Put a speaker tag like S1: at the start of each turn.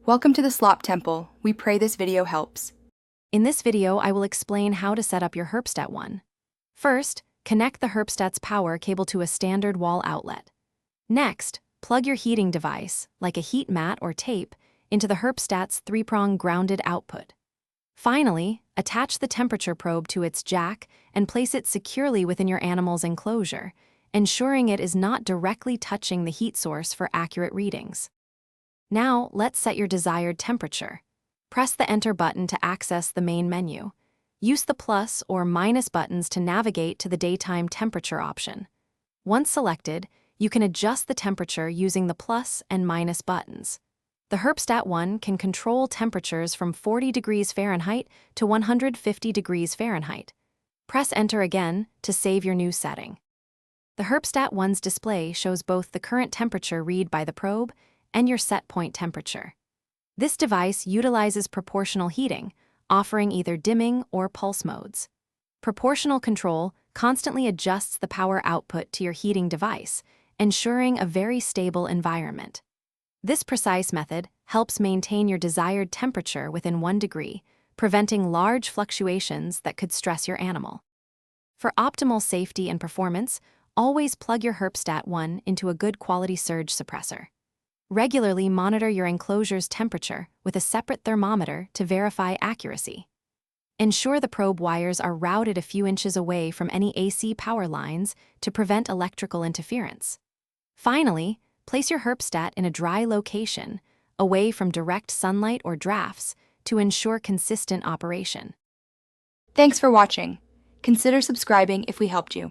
S1: Welcome to the Slop Temple. We pray this video helps.
S2: In this video, I will explain how to set up your Herpstat 1. First, connect the Herpstat's power cable to a standard wall outlet. Next, plug your heating device, like a heat mat or tape, into the Herpstat's 3-prong grounded output. Finally, attach the temperature probe to its jack and place it securely within your animal's enclosure, ensuring it is not directly touching the heat source for accurate readings. Now, let's set your desired temperature. Press the Enter button to access the main menu. Use the plus or minus buttons to navigate to the daytime temperature option. Once selected, you can adjust the temperature using the plus and minus buttons. The Herpstat 1 can control temperatures from 40 degrees Fahrenheit to 150 degrees Fahrenheit. Press Enter again to save your new setting. The Herpstat 1's display shows both the current temperature read by the probe and your set point temperature. This device utilizes proportional heating, offering either dimming or pulse modes. Proportional control constantly adjusts the power output to your heating device, ensuring a very stable environment. This precise method helps maintain your desired temperature within 1 degree, preventing large fluctuations that could stress your animal. For optimal safety and performance, always plug your Herpstat 1 into a good quality surge suppressor. Regularly monitor your enclosure's temperature with a separate thermometer to verify accuracy. Ensure the probe wires are routed a few inches away from any AC power lines to prevent electrical interference. Finally, place your Herpstat in a dry location, away from direct sunlight or drafts, to ensure consistent operation.
S1: Thanks for watching. Consider subscribing if we helped you.